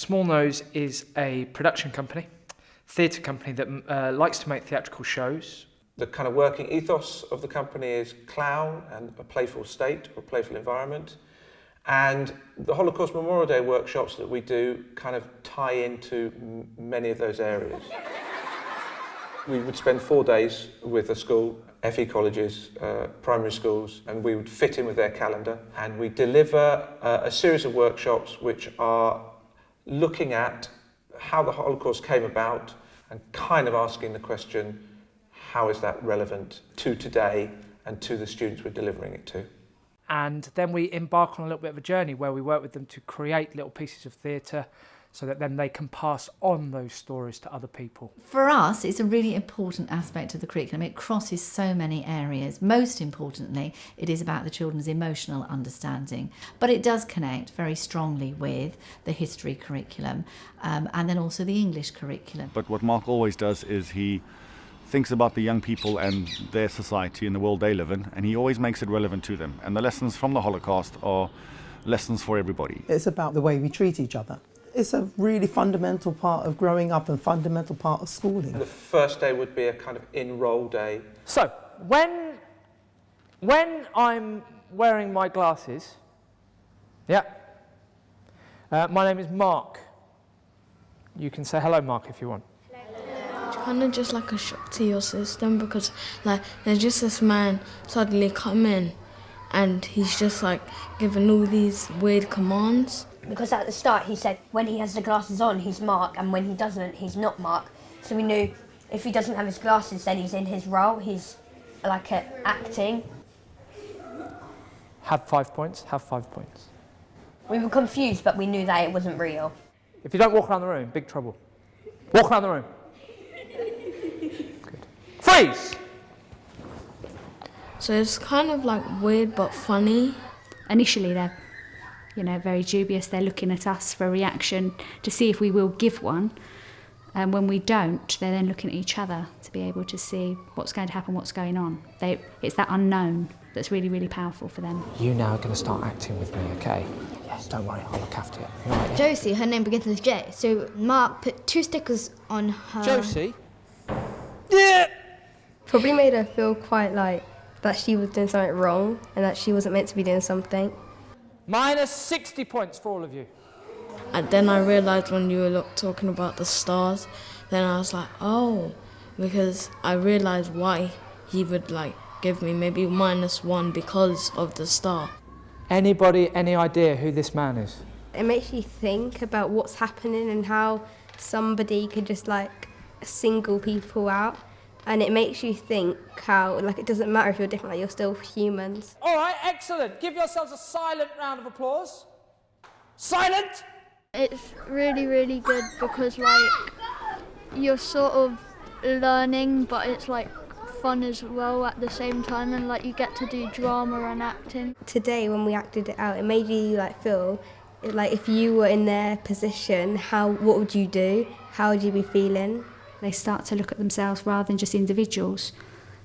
Small Nose is a production company, theatre company that likes to make theatrical shows. The kind of working ethos of the company is clown and a playful state or playful environment. And the Holocaust Memorial Day workshops that we do kind of tie into many of those areas. We would spend 4 days with a school, FE colleges, primary schools, and we would fit in with their calendar. And we deliver a series of workshops which are looking at how the Holocaust came about and kind of asking the question, how is that relevant to today and to the students we're delivering it to? And then we embark on a little bit of a journey where we work with them to create little pieces of theatre so that then they can pass on those stories to other people. For us, it's a really important aspect of the curriculum. It crosses so many areas. Most importantly, it is about the children's emotional understanding. But it does connect very strongly with the history curriculum and then also the English curriculum. But what Mark always does is he thinks about the young people and their society and the world they live in, and he always makes it relevant to them. And the lessons from the Holocaust are lessons for everybody. It's about the way we treat each other. It's a really fundamental part of growing up and fundamental part of schooling. The first day would be a kind of enroll day. So, when I'm wearing my glasses, my name is Mark. You can say hello, Mark, if you want. It's kind of just like a shock to your system because like there's just this man suddenly come in and he's just like giving all these weird commands. Because at the start he said when he has the glasses on he's Mark and when he doesn't he's not Mark. So we knew if he doesn't have his glasses then he's in his role, he's like acting. Have 5 points, have 5 points. We were confused but we knew that it wasn't real. If you don't walk around the room, big trouble. Walk around the room. Good. Freeze! So it's kind of like weird but funny. Initially they're very dubious. They're looking at us for a reaction to see if we will give one. And when we don't, they're then looking at each other to be able to see what's going to happen, what's going on. It's that unknown that's really, really powerful for them. You now are going to start acting with me, okay? Yes. Don't worry, I'll look after you. Right. Josie, her name begins with J. So Mark put 2 stickers on her... Josie? Yeah! Probably made her feel quite like that she was doing something wrong and that she wasn't meant to be doing something. Minus 60 points for all of you. And then I realised when you were talking about the stars, then I was like, oh, because I realised why he would like give me maybe -1 because of the star. Anybody, any idea who this man is? It makes you think about what's happening and how somebody could just like single people out. And it makes you think how, like, it doesn't matter if you're different, like, you're still humans. All right, excellent. Give yourselves a silent round of applause. Silent! It's really, really good because, like, you're sort of learning, but it's, like, fun as well at the same time, and, like, you get to do drama and acting. Today, when we acted it out, it made you, like, feel, like, if you were in their position, what would you do? How would you be feeling? They start to look at themselves rather than just individuals,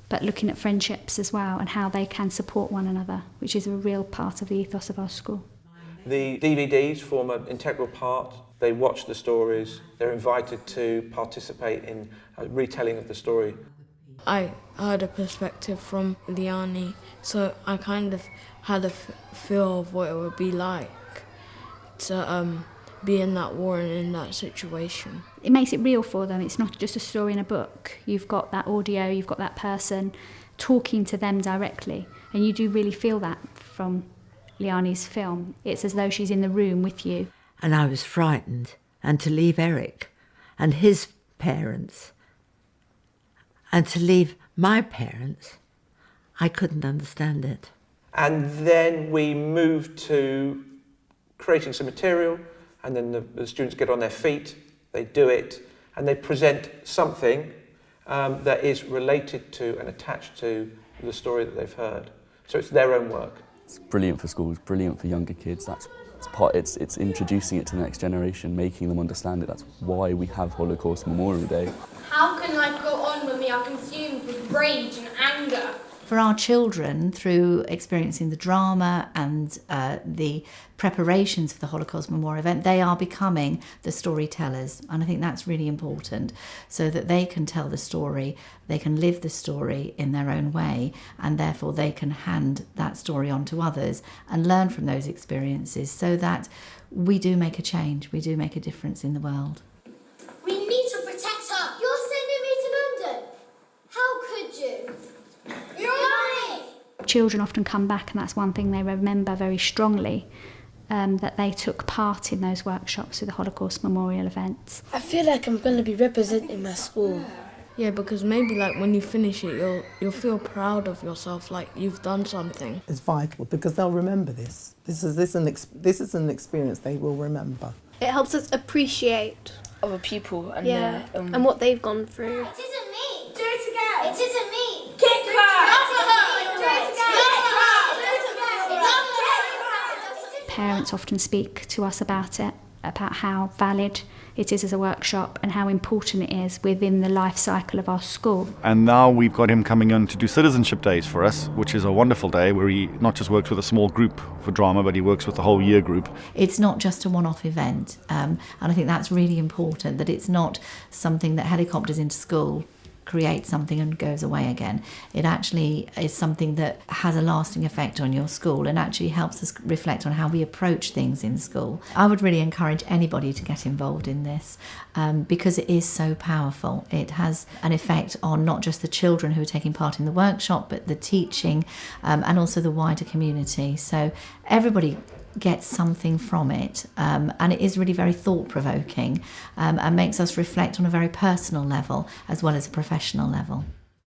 but looking at friendships as well and how they can support one another, which is a real part of the ethos of our school. The DVDs form an integral part. They watch the stories. They're invited to participate in a retelling of the story. I heard a perspective from Liani, so I kind of had a feel of what it would be like to be in that war and in that situation. It makes it real for them. It's not just a story in a book. You've got that audio, you've got that person talking to them directly, and you do really feel that from Liani's film. It's as though she's in the room with you. And I was frightened, and to leave Eric and his parents and to leave my parents, I couldn't understand it. And then we moved to creating some material, and then the students get on their feet, they do it, and they present something that is related to and attached to the story that they've heard. So it's their own work. It's brilliant for schools, brilliant for younger kids. It's introducing it to the next generation, making them understand it. That's why we have Holocaust Memorial Day. How can life go on when we are consumed with rage and anger? For our children, through experiencing the drama and the preparations for the Holocaust Memorial event, they are becoming the storytellers. And I think that's really important, so that they can tell the story, they can live the story in their own way, and therefore they can hand that story on to others and learn from those experiences, so that we do make a change, we do make a difference in the world. We need to protect her. You're sending me to London. How could you? Children often come back, and that's one thing they remember very strongly, that they took part in those workshops with the Holocaust Memorial events. I feel like I'm going to be representing my school. Yeah, because maybe like when you finish it, you'll feel proud of yourself, like you've done something. It's vital because they'll remember this. This is an experience they will remember. It helps us appreciate Other people and and what they've gone through. It isn't me. Do it again. It isn't me. Kick her! Parents often speak to us about it, about how valid it is as a workshop and how important it is within the life cycle of our school. And now we've got him coming in to do Citizenship Days for us, which is a wonderful day where he not just works with a small group for drama, but he works with the whole year group. It's not just a one-off event, and I think that's really important, that it's not something that helicopters into school, creates something and goes away again. It actually is something that has a lasting effect on your school and actually helps us reflect on how we approach things in school. I would really encourage anybody to get involved in this because it is so powerful. It has an effect on not just the children who are taking part in the workshop, but the teaching and also the wider community. So everybody gets something from it, and it is really very thought-provoking and makes us reflect on a very personal level as well as a professional level.